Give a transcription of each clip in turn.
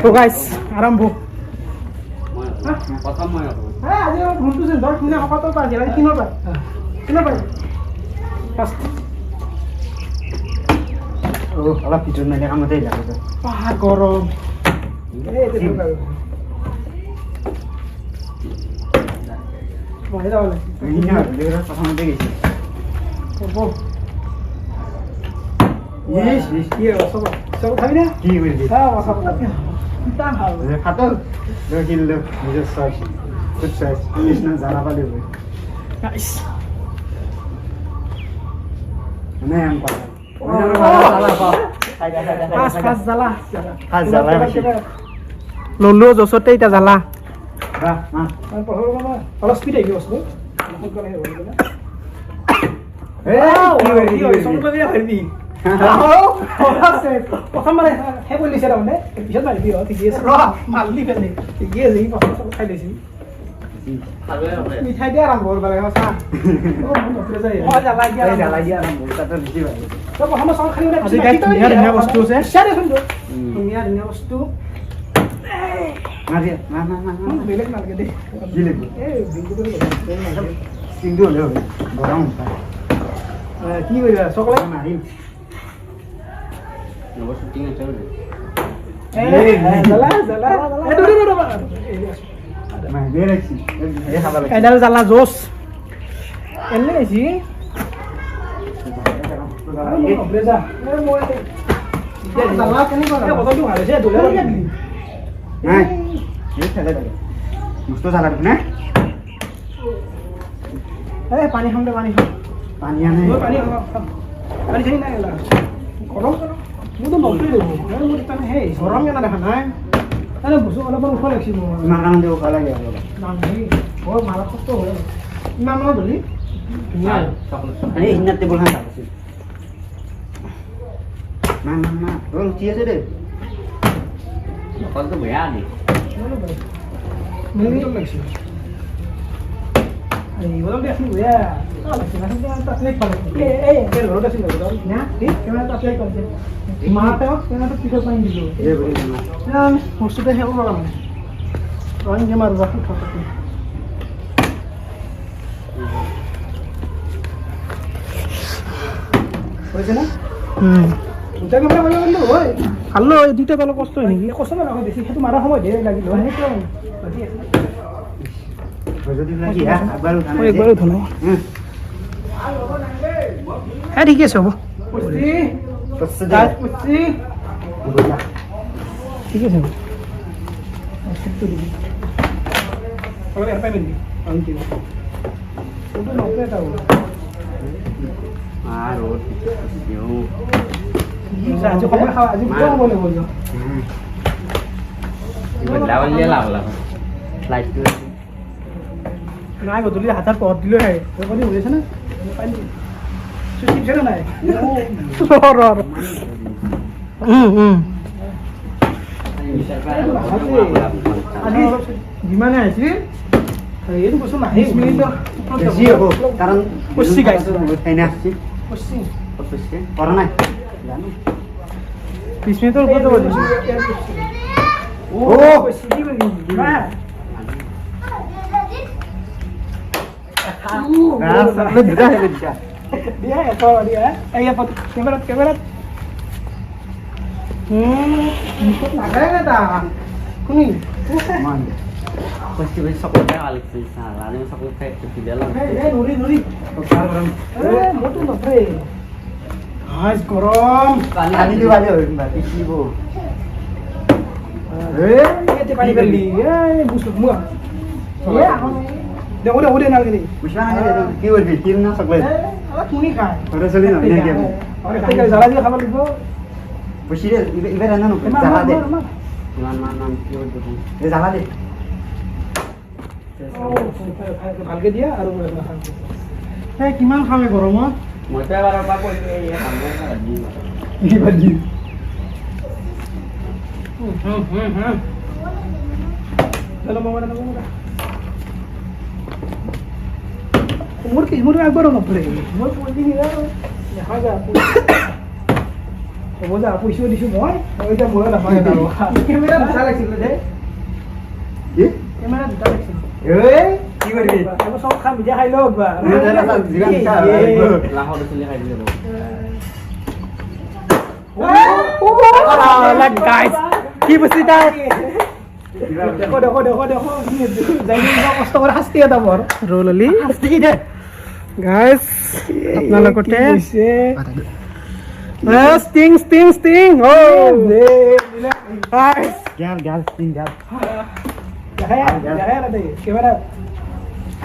তো গাইস আৰম্ভ প্ৰথম মই আৰু হ্যাঁ আজি ভুলটো যেন ধৰ কিনে হকতৰ পাই যায় কিনো পাই ফার্স্ট ও অলপ পিছন নাই কামতে লাগে পাহা গরম এই যে ঢোকা বহে যাও না ইনা লেরা প্রথমতে গেছে ও ইস ইস কি সব সব খাবি না কি করবি হ্যাঁ সব খাবি তা ভালো খাতল দেখিল নিজের সাইজ খুব সাইজ কৃষ্ণ জানা পালে গাইস মানে আম পালা পাঁচ জ্বালা ললো জসতে এটা জ্বালা বাহ অলপ স্পিড আহি গৈছে প্ৰথমবাৰে সেই কৰি দিছে তাৰমানে পিছত মাৰিবি ঠিকেই আছে মাৰিলি পেলাই ঠিকেই আছে সি প্ৰথম চব খাই লৈছিল মিঠাই দিয়া আৰম্ভ কৰিব লাগে চা প্ৰথমে চাউল খালি ধুনীয়া ধুনীয়া বস্তু আছে ধুনীয়া ধুনীয়া বস্তু বেলেগ নালাগে দেই কি কৰিবা চকলেট মাৰিম এডাল জ্বালা জোচ এনে আহিছি পানী খাম দে পানী খাম পানী আনে পানী পানী চানী নাই গৰম মোৰতো নকৰি দেব মোৰ তাৰমানে সেই গৰম কেনে দেখা নাই তাৰে বস্তু অলপমান উঠ লাগিছিল মোৰ ইমান কাৰণে দিব ভাল লাগে বৰ মাৰা কষ্ট হয় ইমান মানত ধৰি ধুনীয়া ইনাৰ টেবুল খান আছিল না না না তোৰ উঠি আছে দে অকলটো বেয়া নি মিনিট লাগিছিল এই বলক দে আসলে বেয়া লাগছে না কিন্তু তাতে পালে এই রোড আছে না ঠিক কেমন তাতে করছে মাতে কেমন তো পিকল পাইন দিল এই বলি না হোস্টেলে হেও বলা মানে রং কে মারবা ঠকাতে হয়েছে না দুটা কেমন ভালো বন্ধু হয় ভালো এই দুটা ভালো কষ্ট হয় নাকি কষ্ট না বেশি সেটা মারা সময় দেরি লাগিল সেইটো বাকি আছে যদি লাগি একবাৰ একবাৰ উঠা নাই হ্যাঁ ঠিক আছে হ'ব ঠিক আছে নাই গধূলি হাতৰ পথ দিলৈ আহে কৰি হৈছে না নাই যিমানে আহিছিল এইটো বস্তু নাহে 20 মিনিটৰ বেছি হ'ব কাৰণ পচি গাইছে খাইনা আসছি কৰা নাই 20 মিনিটৰ ওপৰত যাব দিছো ও পচি দিবি না sakle duda hele dia dia apa dia apa kamera ikut naga ta kuni man pasti besok sakle alik salah ini sakle kayak di dalam nuri motor nopre has gorom pani diwali hoy mbak ibu ini pani beli busuk semua ya udah nalar gini. Busana itu কি করবি তিন না সকলে আলা কুনি খায় ওরে চলি না ইনে গেম আরে থেকে জ্বালা দিয়ে খাবার দিব বসি রে ইবে রান্না নো জ্বালা দে নাম কি করবি এ জ্বালা দে ভালকে দিয়া আৰু এই কিমান খামে গৰমত মইতো এবাৰ পৰা কৈ এই কাম কৰা দি কি বাজি চলো মামা মোর একবারও নপড়ে মোর পড়ি নি দেখা যা হ'ব যা পইচাও দিছোঁ মই এতিয়া ময়ো নাপাওঁ আৰু কেমেৰা দুটা লাগিছিল যে কি কেমেৰা দুটা লাগিছিল এই কি কৰিবি এইবোৰ চব খাম এতিয়া খাই লওক বা যিমান ইচ্ছা লাহৰ চলি খাই দিলে গাইজ কি বস্তু তাই দেখো দেখো দেখো দেখো যাই কষ্ট কৰি শাস্তি এটা বৰ ৰোল অলি শাস্তি কি দে গাইজ আপোনালোকতে ষ্টিং ষ্টিং ষ্টিং অ গাইজ গাল গাল তিন গাল কেমেৰা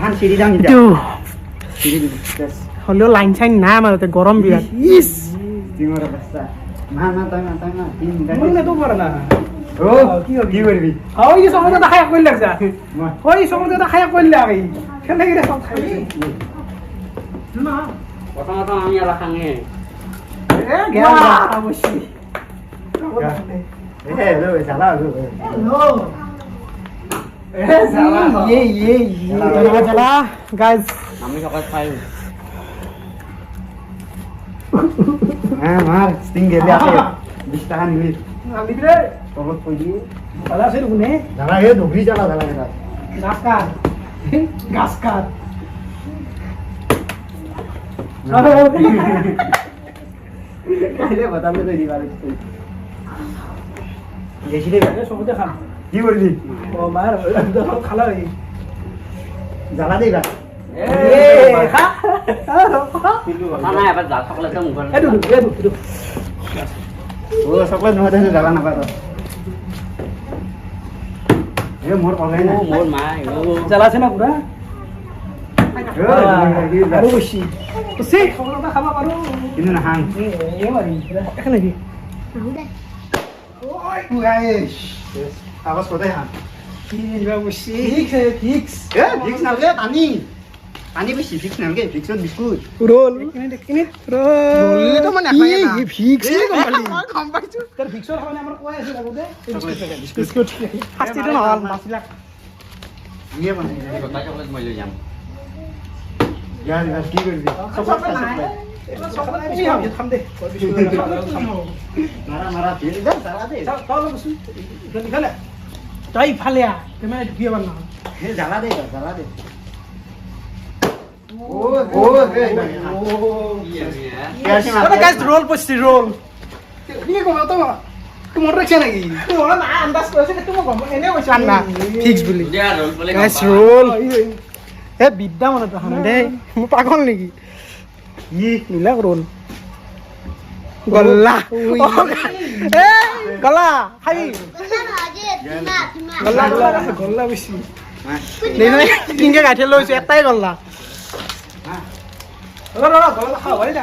আন চিৰি যাম এতিয়া চিৰি দিছ হ'লেও লাইন চাইন নাই আমাৰ তাতে গৰম বিৰাট ইছ তিঙৰ অৱস্থা না না তাই না তিন গাল মই নেতো পৰা না ও কি কৰিবি হয় এই সময় এটা খাই কইল লাগছা মই হয় এই সময় এটা খাই কইল লাগি খেলে গিরে সব খাই না প্রথমত আমি আর খাঙে এ গেল অবশ্যই এ লো জালা লো নো এ জালা ये জালা গাইস আমি সকাল খাই হ্যাঁ মার স্টিং গেলে আছে 20 টাকা নিবি আমি রে তলত কই দি পালা সে গুনে জালা এ ডুবি জালা জালা এটা গাসকার গাসকার কাইলে বাতালে দই দিবা গেছি রে সবতে খাম কি করবি ও মার খালা রে জালা দেবা এ খা কথা নাই এবার যা সকলেতে মুখৰ এ দু ও সকলে নহয় দেন জালা না পাতো এ মোর পলাই না মোৰ মাই জ্বালাছে না পুৰা আৰু বেছি সে সকলোটা খাব পাৰো কিন্তু না হাং এ মাৰি এখানে কি ওই গাইস কাগজ কোথায় হাং কি নিবা বসি ফিক্স এ ভিক্স নালগে পানি পানি বেশি ভিক্স নালগে ভিক্সত বিস্কুট রোল এখানে রোল তো মানে খাই না ফিক্স কম পাইছো তোর ফিক্সর খানে আমার কই আছে লাগতে বিস্কুট হাস্তিটো নহল মাছলা নিয়ে বানাই গোটা চকলেট মই লৈ যাম ইয়ার ইয়ার কি করবি মারা মারা ফেলে দে জালা দে তাই ফালে তুমি ঢুকিয়ে পার না এ জালা দে জালা দে ও ও গাইস রোল পড়ছি রোল কি কম তো তোমার রাখছে নাকি তোমার না আন্দাজ করেছে তুমি কম এনে কইছ না ফিক্স বলি দিয়া রোল বলে গাইস রোল এ বিদ্যা মনে তো হান দে মু পাগল নাকি ই নীলা রোল গল্লা এ গল্লা খাবি গল্লা গল্লা বেশি নেই তিনকে গাঠে লইছে এটাই গল্লা গল্লা গল্লা খাও ভাই না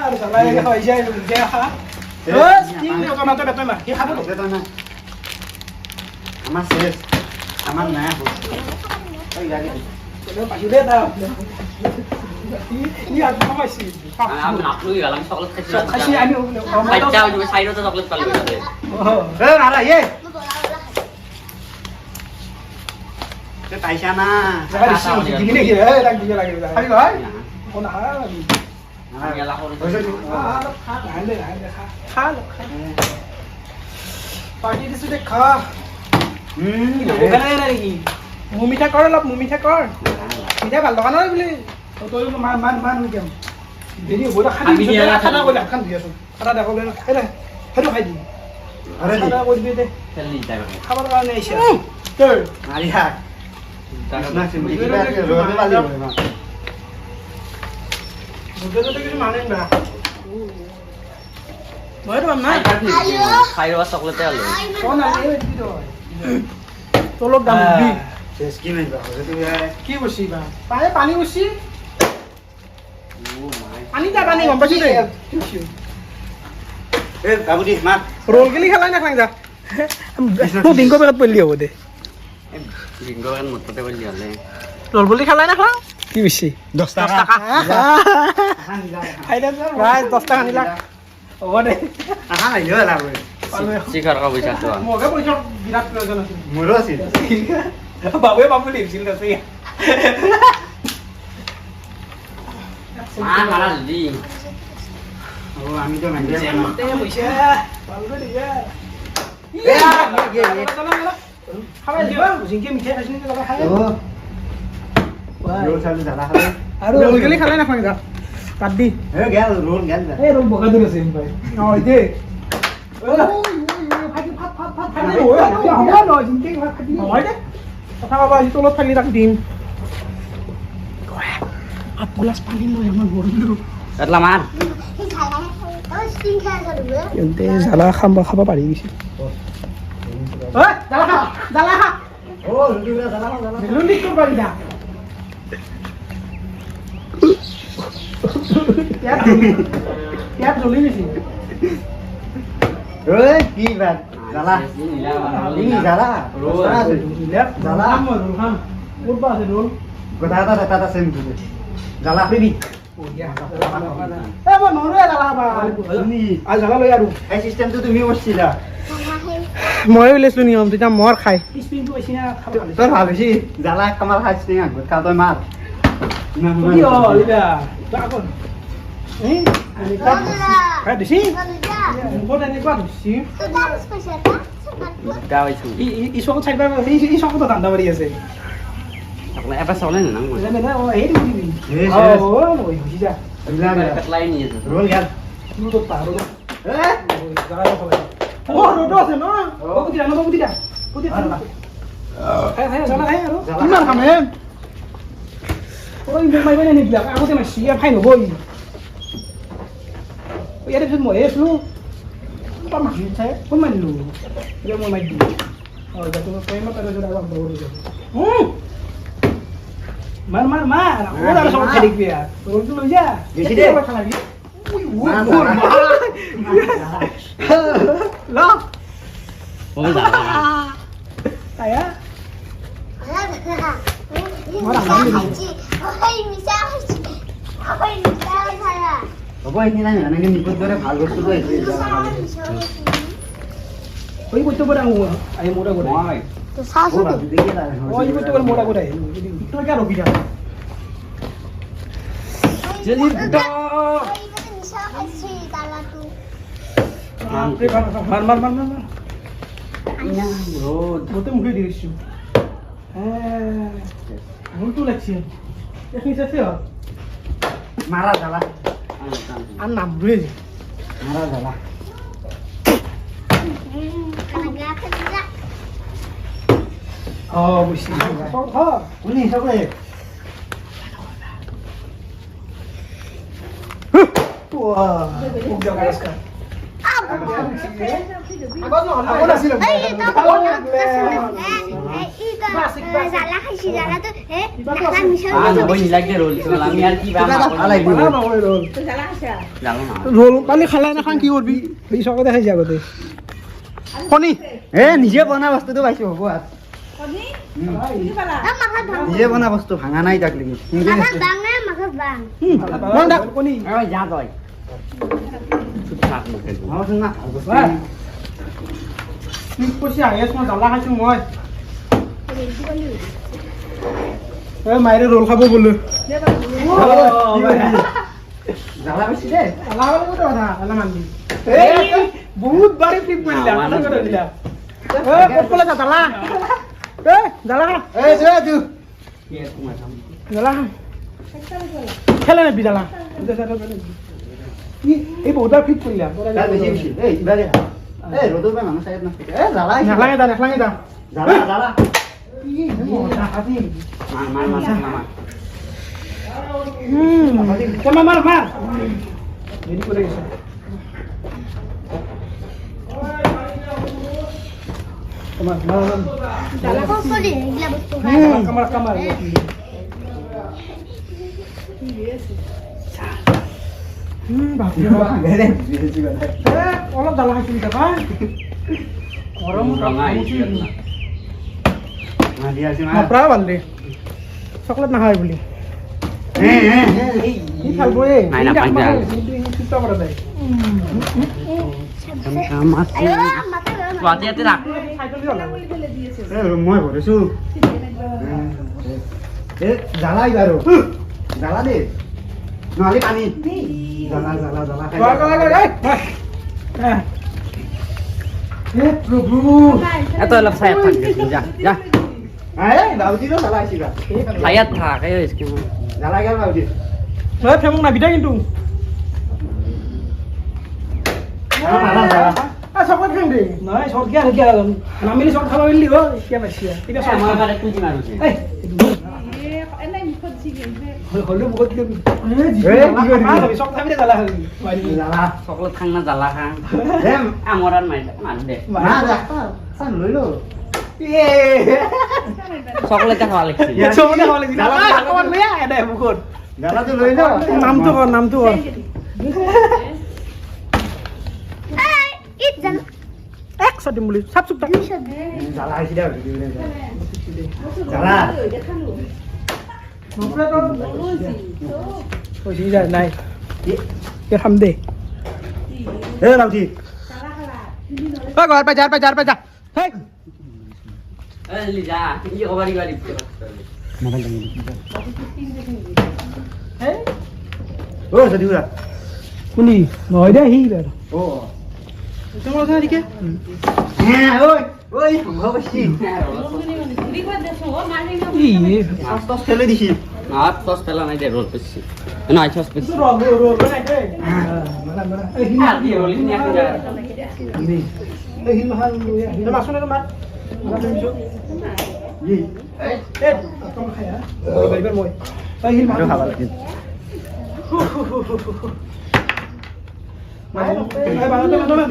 আর গল্লা এ হই যায় লুকে খা বাস তিন টাকা মাত্র বেতন না কি খাবো দে তো না আমার শেষ আমার না ওই গাড়ি চলো পাইছো দে দাও ই আর খাইছি আমি আপনি গেলাম চকলেট খাইছি খাইছি আমি খাইছা ওই সাইডতে চকলেট পালবে তাতে এ নারা এ তে পাইছা না দিগি নেকি এ লাগ দিগে লাগে খাবি ভাই কোন হা আমি গেলা করে খা পার্টি দিছো দে খা ওখানে নাকি মুমিঠা কর অলপ মুমিঠা কর মিঠা ভাল দোকান হয় বুলি তই মান মান মান হৈ যাম দেৰি হ'ব দে খালি খানা কইলা খান দি আছো খানা দেখো লে এনে হেতু খাই দি আরে খানা কইবি দে খেলনি যাবে খাবার কাৰণে আইছা তই আরে হাক না সিমটি কি বাকি রোলে বালি না বুঝতে তো কিছু মানে না মই তো না খাই রবা চকলেটে আলো কোন আলি দি তো তোলক দাম দি শেষ কি নাই বাবা তুই কি বসি বা পানী বসি ও মাই পানী দা পানী গম পাইছো দে এ বাবুজি মা রোল গেলি খেলাই না খাই যা তো বিংগো বেগত পড়লি হ'ব দে বিংগোগান মততে বলি হলে রোল বলি খেলাই না খাও কি বেশি 10 টাকা খাই দে ভাই 10 টাকা নিলা হ'ব দে আহা ইও লাগবে শিখর কা পয়সা তো মগে পইচা বিরাট প্রয়োজন আছে মোৰো আছিল বাবুয়ে বাবু দিছিল আছে মাৰা যদি ও আমি তো মানে তে পইচা ভালকৈ দিয়া খাবাই দিবা জিংকে মিঠাই খাইছিনি জ্বালা খাই ও রোল চালু জ্বালা খাবে আৰু আজিকালি খালে নাখাওঁ গা কাট দি এ গেল ৰোল গেল এই ৰং বগা দূৰ আছে ভাই অ ইতে কথা কবা আজি তলত থাকি তাক দিম আপলাছ পানী লৈ আমাৰ গৰু কাটলা মাৰ এন্তে জ্বালা খাব পাৰি গৈছে জ্বালা খা ও ৰুটিগুলো জ্বালা জ্বালা বেলুন দি কৰিব পাৰি দা ইয়াত জ্বলি গৈছে ওই কি বাত জ্বালা কি জ্বালা জ্বালা ক'ত আছে ৰোল কথা এটা সেম তুই জ্বালা পিবি মই নৰুৱে জ্বালা খাবা আৰু জ্বালা লৈ আৰু এই সিস্টেমটো তুমি কৰছিলা ময়ে ওলাইছিলো নিয়ম তেতিয়া মৰ খাই স্পিনটো বেছি না খাব তোর ভাবিছি জ্বালা কামাল খাইছিস না খা তুই মার কি হ'ল এতিয়া তই আকৌ খাই দিছি মুখত এনেকুৱা ধুছি গা পাইছো ই চকত চাইবা ই চকত ধান্দা মাৰি আছে আপোনাক এবাৰ চাবলে নানাং মই হেৰি দিবি মই গুচি যা কাটলাই নি আছে ৰোল গেল তোৰ পাৰ এ ও ৰ'দ আছে ন বকুতি দা বকুতি দা খাই জ্বালা খাই আৰু কিমান খাম হে ঐ মোক মাৰিব নে নিবিলাক আগতে মাৰিছি ইয়াৰ ফাইন হ'ব ইয়াৰ পিছত মই আছো তই মাৰি চাই কোন মাৰিলো এতিয়া মই মাৰি দিলোঁ অঁ এতিয়া তোমাৰ প্ৰেমত আৰু যদি অলপ দৌৰি যাব মাৰ মাৰ মাৰ আৰু চব খাই দেখিবি ৰ'দটো লৈ যা বেছি দে। খালাবি ল আয়া হ'ব এইখিনি নাই এনেকে নিপত দৰে ভাল বস্তু তো এইটো ওই করতে পারে আমি মোটা করে মই ও ভাবি দেখি না ওই করতে পারে মোটা করে তুই কে রবি যা জেলি বুটা মার মার মার মার রোদ মতে মুখে দিয়েছি হ্যাঁ ভুলটু লাগছে এখানে আছে মারা জ্বালা আর নাম রয়েছে মারা জ্বালা ও বুঝছি উনি সবে রোল পালি খালাই না খান কি করবি এই সকালে দেখাইছি আগতে কণী এ নিজে বনা বস্তুটো পাইছো হ'ব আর নিজে বনা বস্তু ভাঙা নাই তাক লাগি কণী যা তই আমার না তুই কৈছি আহি আছো মই জ্বালা খাইছো মই মায়েৰে ৰোল খাব বোলো জ্বালা বেশি দে জ্বালা খাব কথা জ্বালা মানবি বহুত বাৰে ফ্লিপ কৰিলা দিলা ক'লে যা জ্বালা জ্বালা খা এই দে তু জ্বালা খা খেলে নেবি জ্বালা এই বহুতবাৰ ফ্লিপ কৰিলা কাল বেশি বেশি এই ইবারে এই রোদর পে মানুষ সাইড না এ জ্বালা নালাগে দা নালাগে দা জ্বালা জ্বালা মাৰ মাৰ মাৰ হেৰি কৰি গৈছে কামাৰ কামাৰ অলপ জ্বালা খাইছিল যাবা প্ৰায় ভাল দে চকলেট নাখায় বুলি মই ভৰিছো জ্বালা ইবাৰো জ্বালা দে নহ'লে পানী জ্বালা খাই গৈ হে প্ৰভু Ito lang saya tak ya. Ya. বাবুজিৰো জ্বালা আহিছিল Saya tak kayak itu. জ্বালা গেল বাবুজি মই ফেমক নাবিদা কিন্তু চকত খাম দেই নহয় চকত কিয় নেকি নামিলি চকত খাব পাৰিলি হয় এতিয়া পাইছি এতিয়া চকত Sama ada kunci mana sih? হ'লেও বহুত চকত খাবি জ্বালা খাবি জ্বালা Coklat kang na jala kang. Them Amoran main mana deh. না দেখা চান লৈ লো Coklat kan balik sih. চকতে খাব লাগিছিল অকণমান লৈ আহ দে মুখত জ্বালাটো লৈ লো নামটো কৰ এক চট দিম বুলি চাপ চুপ থাক জ্বালা আহিছিল জ্বালা কৈছি যা নাই কে খাম দে এ বাবুজি ঐ ঘৰ পাই যা হেই Eh Liza, ini kau balik. Mobile দাঙি হেই ও সদিউরা কোনি নহয় দে সি ও তোমার কথা দিকে হ্যাঁ ওই ভাবছি ই সস ফেলে দিছি Nah, sos pela na deh roll pesi. Nah, sos pesi. রো নাই দে এই হি Ah, dia roll ini aku jalan. এই হি মহাল এটা মাছ না মাছ ই এই কম খাই হা বাইবার মই এই হি আৰু মাছ খাবা লাগে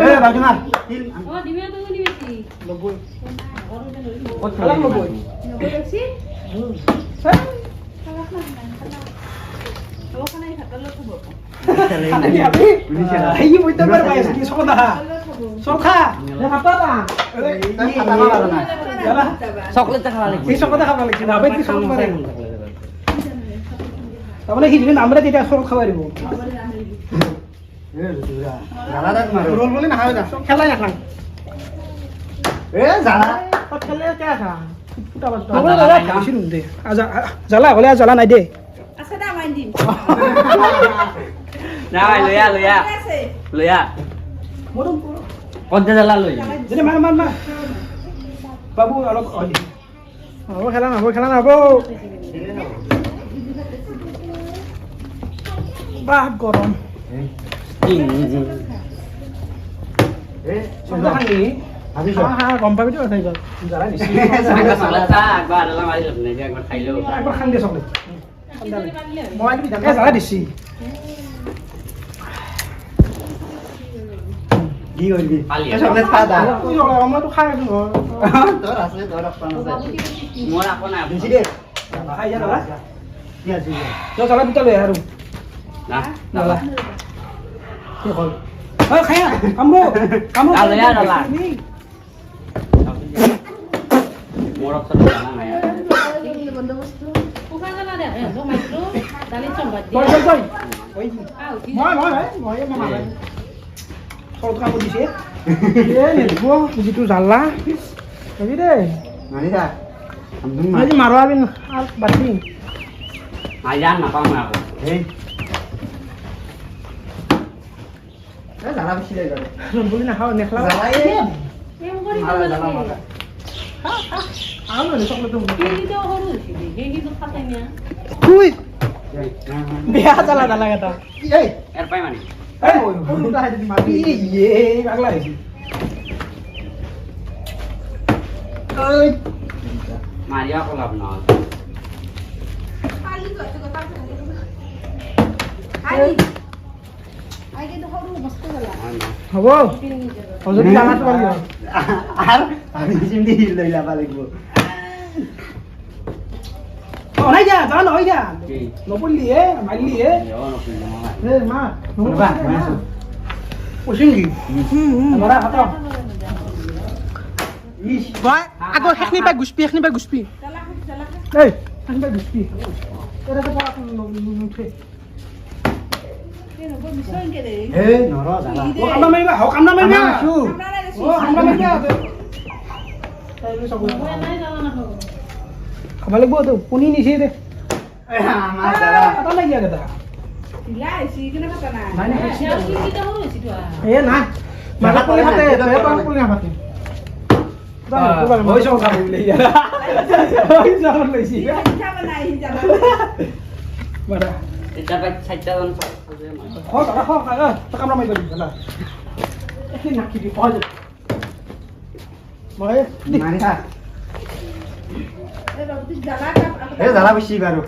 এ বাজনা তিল এই বইতে পার ভাই কি সদা সখা হাতা না জানা Coklat tak balik. এই সখা খাবা লাগছে না ভাই কি সখা পারে তাহলে হিজনে আমরা যেটা সখা খাওয়া দিব এ সদিউরা জ্বালা দাও মারো রোল বলে না হয় না খেলাই রাখলাম এ জ্বালা খেলে কে খা ফুটা বাজ বেশি নুন দে জ্বালা হলে জ্বালা নাই দে Nah, lu ya. মরম Kau jalan lu ya. যেনে মার বাবু অলপ হ'ব খেলা নহ'ব বাহ গৰম এ চন্দা খানি ভাবিছ গম পাবি তো তাই জ্বালা দিছি Aku salah tak, gua adalah mari sebenarnya gua kailo. একবার খান দে চকলেট মই জ্বালা দিছি কি করবি পালি চকলেট খা দা মইতো খাই আছো তোর আছে তোর অপশন আছে Mau aku na. বেশি দে খাই যা জ্বালা কি আছে জ্বালা দুটা লৈ আৰু Nah, জ্বালা কি হ'ল খাই কামো Kalau ya adalah. Mau aku jalan na ya. যিটো জ্বালা হেৰি দেই মানি দা আমদুম আজি মাৰোৱা বিন বাতি Ayan, apa mau aku? এই জ্বালা বেশি লাগে বুলি নাখাওঁ নেখলা জ্বালা এই মারা জ্বালা মারা আৰু নহ'লে চকলেটটো বেয়া জ্বালা এটা এই Air pay mana? দুটা হাতে মারি পাগলা হৈছে ওই Mari aku lap nol. হ'ব যদি জ্বালাটো পালি আর আমি চিন্তি লই লাবা লাগবো নাই যা জ্বালা নহয় যা Oke. নপৰিলি মাৰিলি Ya, no punya mama. মা নহবা মাছো পচিংগি আমাৰ হাতত ইস মই আগৰ সেইখিনি পাই গুচপি এই সেইখিনি পাই গুচপি এটাতে পৰা নুঠে এই নৰ জ্বালা কামনা মাৰিবা কামনা মাৰিবা মাছো কামনা মাৰিবা খাব লাগিব তো পুনি নিছে দে আমার জ্বালা এটা লাগি আগেটা নাই নাই এ নাই মাথা পলি হাতে তই পাম পলি হাতে হৈ যাও খাবি বুলি ইয়াৰ হৈ যাও লৈছি মাৰা এটা বাই চাইটা জন খা কামৰা মাৰি দিবি না একি নাকি দি পজ মই মাৰি খা এ জ্বালা বেছি বাৰু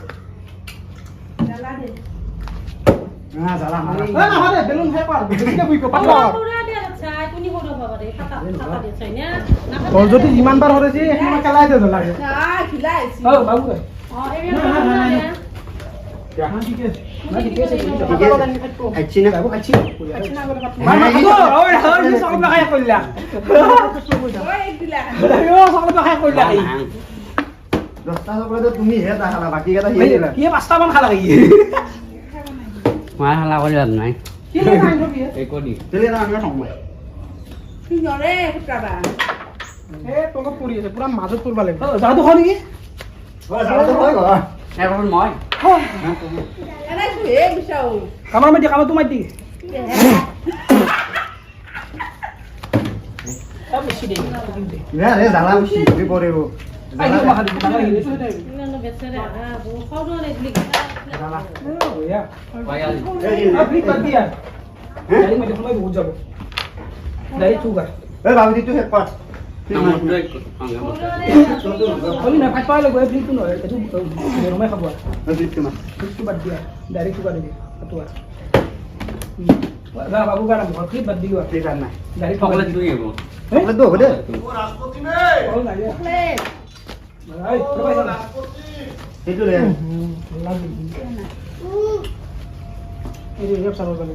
না জ্বালা মাৰা এ নহয় দে বেলুন হে পাৰ বেছিকে বুইব পাতলা তোৰ যদি যিমান বাৰ হৰেছি এখন কেলাই দে লাগে ও বাবু ঠিক আছে খাইছি না বাবু খাইছি মাৰ ওই হয় সব খাই কইলা ও সব খাই কইলা দহটা চকলেট তুমি হে তা খালা বাকি কেইটা হিয়ে দিলা কি পাঁচটা মান খালা কি মই হালা কৰি লাভ নাই কি নাই নবি একো দি তেলে না আমি খাম এ তোক পুৰি আছে পুৰা মাজত পুৰব লাগিব যাদু খ নেকি ওই জ্বালাটো হয় গো এখন মই কামৰ মাই দি কামৰ তো মাই দি সব বেছি দে রে রে জ্বালা বেছি তুমি পড়িব আইও মাখা দি মাখা দি তো তাই জ্বালা ও ইয়া পায়াল আপনি কর দিয়া গাড়ি में देखो मैं बहुत যাব গাড়ি চুগা এ বাবু দি তুই হেড পাস নামত লৈ হলি না ভাত পাইলে গৈ ফ্রি তো নয় এটু রুমে খাবো দি তোমার কিছু বাদ দিয়া ডাইরেক্ট চুগা দিবি আতুয়া গা বাবু গা না ফ্রি বাদ দিও ঠিক আছে না ডাইরেক্ট সকলে তুই হব চকলেট দো দে ও না আই প্রফেসর এইটো রে লাগি এই যে সারো বলে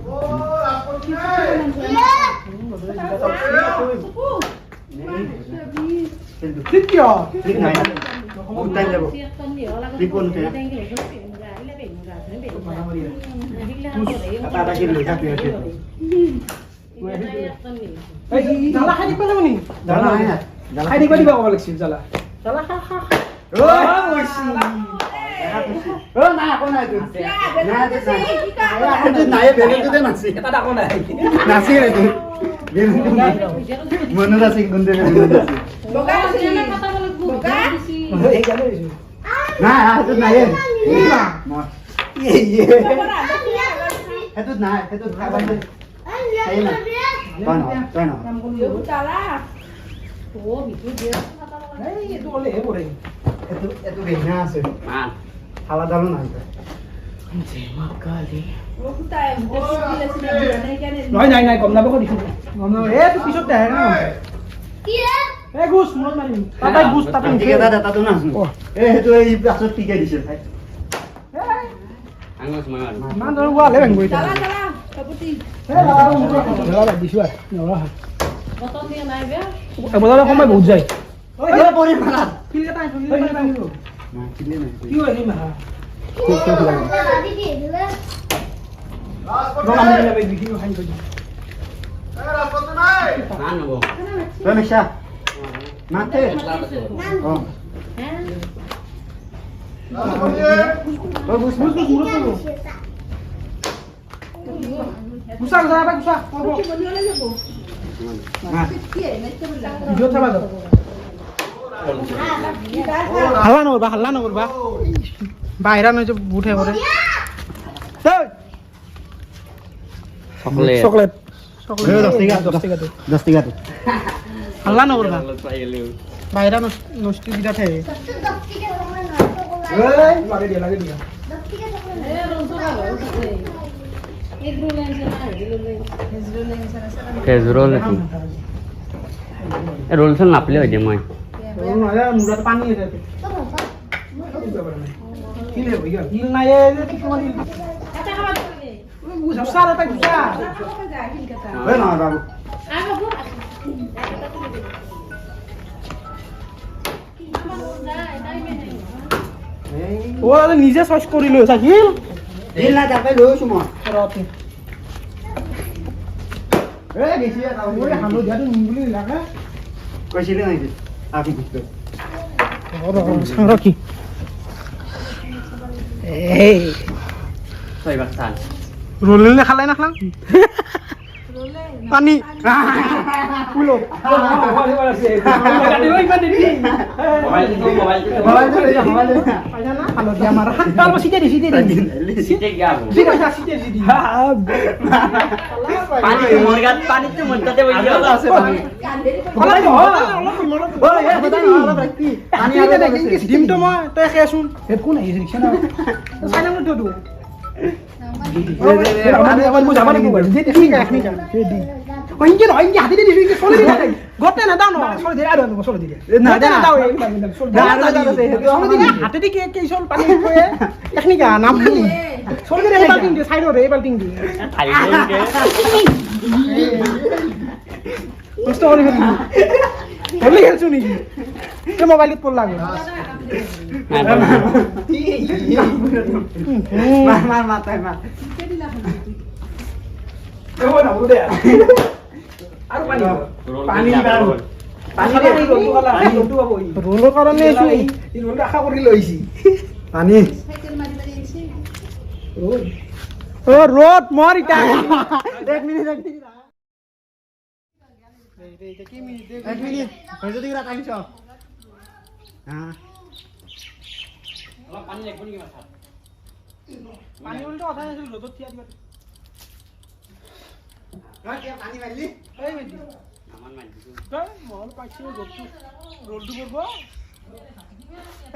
ঠিক কি ঠিক নাই উঠাই যাব এটা কি লৈ থাকি আছে এই জালা খাই দিবা নি জ্বালা নাই না জ্বালা খাই দিবা ক'ব লাগিছিল জালা জালা খা খা ও ওইছি ও না কোন নাই তুই না তুই নাই বেলুন তুই নাচি এটা ডাকো নাই নাচি রে তুই বেলুন মনে নাচি গুন্দে বেলুন এই গেল না হাত নাই মত হেতু নাই হেতু খাবা নাই এই না তই না এই এটো বলে হে পড়ে এতু এতু বেনা আছে মান হালা দালু নাই যে মাকালি নহয় নাই নাই কম না বকো দিছো কম না এ তো পিছত দেখাই না কি এ গুছ মনত মাৰিম তাতে গুছ তাতে ঠিক আছে দাদা না এ হেতু এই পাছত টিকে দিছে ভাই আঙুস মই মান ধৰ গোৱা লে ভাঙবই জালা জালা কপতি এ জালা দিছো আৰ নৰা বতন দিয়া নাই বে বতন সময় বহুত যায় এ পৰি মাৰা কিলে টাইম কিলে টাইম না কিলে নাই কি হয় নি মা খুব খুব লাগে নলা মিলে বে ভিডিও খাই গই মান হব তই মিছা মাতে ও ও বুঝ বুঝ বুঝ গুছা গুছা বা গুছা করব না ভিডিও চাবা দাও হাল্লা নকরবা হাল্লা নকরবা বাইরা নয় যে বুঠে পড়ে সকলে চকলেট চকলেট 10 টাকা 10 টাকা তো হাল্লা নকরবা বাইরা নষ্টি দিটা থাকে এই লাগে দিয়া রোল রোল চল নাপলে হৈ যায় মই মুরাত পানি আছে কি লে ভাই হিল নাই এ কি মানে গুছা রে তাই গুছা এ না বাবু ও নিজে চয়েস কৰি লৈ থাকিল দিল না যাবে লইছো মই ৰতে এ গেছি ওই হালো দিয়াটো নিবুলি লাগা কইছিলে নাকি আপনি বুঝতে রকি এই ছয় বাস্তান রোল নে খালাই না খালাম পানি কুলো মোবাইল তো মোবাইল তো লেজা মোবাইল পাইছা না খালো দিয়া মারা তাল সিটে দি সিটে গিয়া সিটে সিটে দি পানি তো মরগাত পানি তো মনটাতে বইয়া আছে পানি খালাই তো ওই এ কথা না অলপ রাখি পানি পানি আগে আগে দেখি ডিম তো মই তই খাইছুন হেড কোন আহিছে রিকশা না সাইনা মত তো আমি আবার মু যাবা লাগিব যে ঠিক আছে দি ওইঙ্গে ওইঙ্গে হাতে দি দিবি চলে দি গটে না দাও না চলে দি আর চলে দি না দাও চলে দি হাতে দি কে চল পানি কয়ে টেকনিকা নাম কি চলে দি এই বাল্টিং দি সাইডো রে এই বাল্টিং দি খাই দেকে কষ্ট করে ফেলি বলি খেলছু নি কে মোবাইলত পড় লাগে মার মার মাথায় মার এ ওনা বড় দে আর পানি পানি দাও পানি দে রোল কলা রোল তো বই রোল কারণে এসু এই রোল আশা করি লইছি পানি ও রোড মর ইটা 1 মিনিট এক মিনিট হইছে দিরা টাইম চ হ্যাঁ পানি লাগবে নি মাথা পানি উল্টো কথা আছে রোদত থিয়া দিবা কে পানি মারলি এই মেদি আমার মাই দিছো তাই মল পাইছি রোলটো করব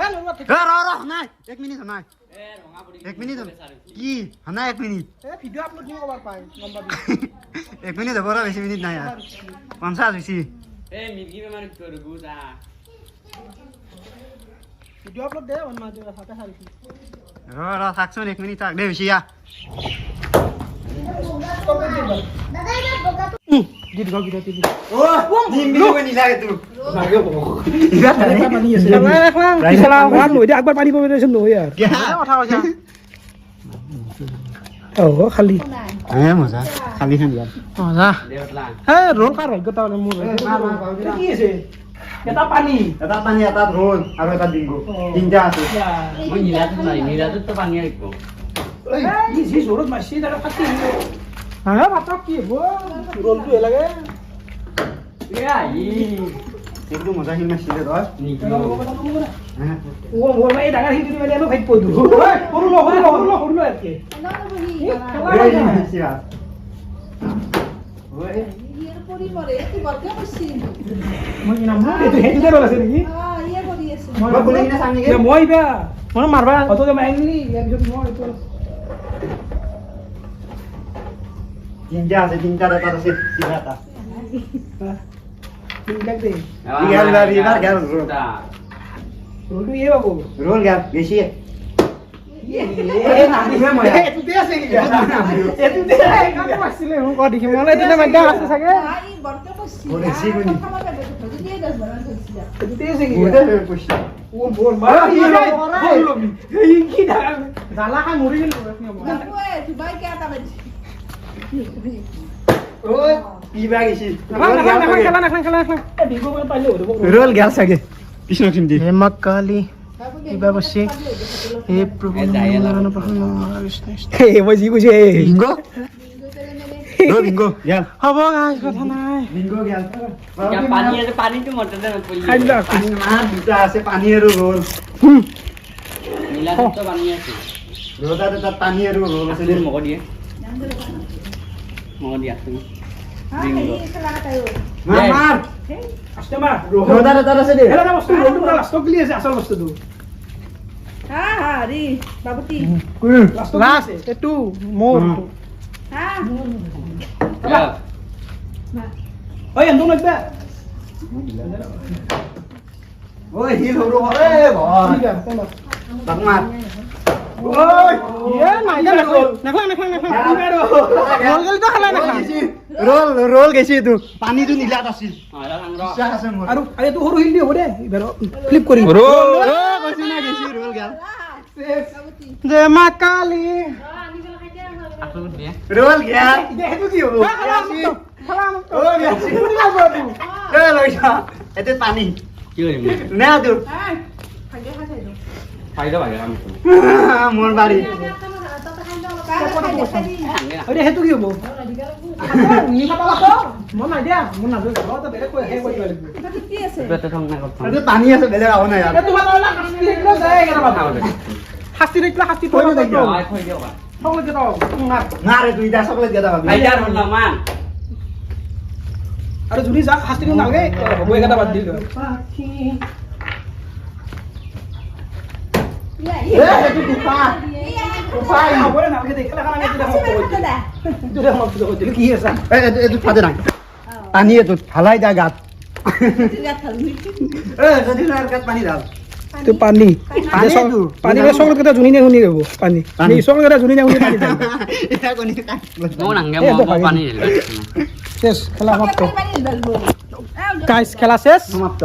এ লবা ঠিক র নাই 1 মিনিট নাই এ রঙা পড়ি 1 মিনিট কি না 1 মিনিট এ ভিডিও আপলোড দিম কবার পাই লম্বা দি 1 মিনিট হবে না বেশি মিনিট নাই আর 50 হইছি এ মির্গি বেমার করে গুজা ভিডিও আপলোড দে অন মা দে সাথে হারিছি র থাকছুন 1 মিনিট থাক দে বেশি ইয়া গীত গাও গীত দি ও জিম ভিডিও নি লাগে তুই পানি আছে রাখলাম কিছলা ওয়ান লই দে একবার পানি পাবে দেছ নই আর কথা কইছা ও খালি হ্যাঁ মজা খালি খান গেল মজা দেওতলা হে রোল কার ভাগ্য তাহলে মোর কি আছে এটা পানি এটা পানি এটা রোল আর এটা ডিঙ্গো তিনটা আছে মই নীলাটো তো পানি আইব এই জি জোরত মারছি দাঁড়া ফাটি হ্যাঁ ভাত কি হবো রোলটো লাগে এ আই একদম মজা হিল মারছিলে ধর নিকি হ্যাঁ ও মোর ভাই ডাঙা হিঁদি মেলে আমি ভাই পদু হরলো একে এই হিসিয়া ওই মই নাম এটো হেদিতে রল আছে নেকি মই বলি কিনা সামনে গে মই বা মই মারবা অত যে মাইনি ইয়ার যদি মই এটো তিনটা আছে তিনটা এটা আছে সিরাটা ঠিক দে গেল গেল রোল রোলটো ইয়ে বাবু রোল গেল বেশি এটো দে আছে কি এটো দে কাম আসলে মই ক দেখি মলে এটো মাইদা আছে সাগে এটো দে আছে কি ওটা কইছি ও বোর মা এই কি দালা খাই মরি গেল ওই পিবা গেছি রোল গেল সাগে কৃষ্ণ সিমদি হে মক্কালি ইবা বসে হে প্রভু হে মই জি কইছে বিঙ্গো বিঙ্গো গেল হব গাইস কথা নাই বিঙ্গো গেল পানি আছে পানি তো মটতে না পড়ি খাইলা আর দুটা আছে পানি আর রোল নীলাটো তো পানি আছে রোদা তো পানি আর রোল আছে আসলে মগ দিয়ে মগ দিয়া তুমি মার মার আস্তে মা রোদা তো আছে দে হেলা বস্তু রোলটো পুরা লাস্ট গলি আছে আসল বস্তুটো লাস্ট এটু মোর ওই এন্দো লাগবে ওই হিল হলো রে ভাই ঠিক আছে তোমরা বাক মার ওই এ নাই নাখলা রোল গলি তো খালা নাখলা রোল রোল গেছি তু পানি তো নীলাত আছিল আলা সাংর বিশ্বাস আছে মোৰ আৰু আৰে তো সৰু হিল দি হ'ব দে এবাৰ ফ্লিপ কৰি রোল গেছি না গেছি রোল গেল জে মা কালী আসল দিয়ে রোল গেল হেতু কি হ'ব ও গেছি এ লইছা এতে পানি কি কৰিম না তো ফাইদা ভাগে আমি মোৰ বাড়ি এতিয়া সেইটো কি হ'ব নি খাব লাগিব মই নাই দিয়া মই নাজানো ঘৰতে বেলেগ কৈ সেই কৰিব লাগিব পেটে থং নাই কথা এইটো পানী আছে বেলেগ আও নাই এই তোমাৰ লগা শাস্তি দিলে যায় কেনেবা শাস্তি দিলে শাস্তি থৈ দিওঁ হয় থৈ দিও বা সকলো কেইটা মাৰ না ৰে তুই দা চকলেট দিয়া ভাবি আইয়াৰ হল না মান আৰু যদি যাক শাস্তি দিওঁ নালাগে হ'ব একেটা বাদ দিলো এ এইটো দুপা উপায় হ'বলে নালাগে দেই খেলা খানা এইটো দেখোন এইটো কি আছে এইটো ফাদে নাই পানী এইটো ঢালাই দা গাত এ যদি না গাত পানী ঢাল তো পানী পানী মানে চকলেট কেইটা জুনি নে শুনি যাব পানী পানী। এই চকলেট কেইটা জুনি নে শুনি পানী এটা কোনি কাট মো নাংগে মো পানী দিল শেষ খেলা সমাপ্ত গাইস খেলা শেষ সমাপ্ত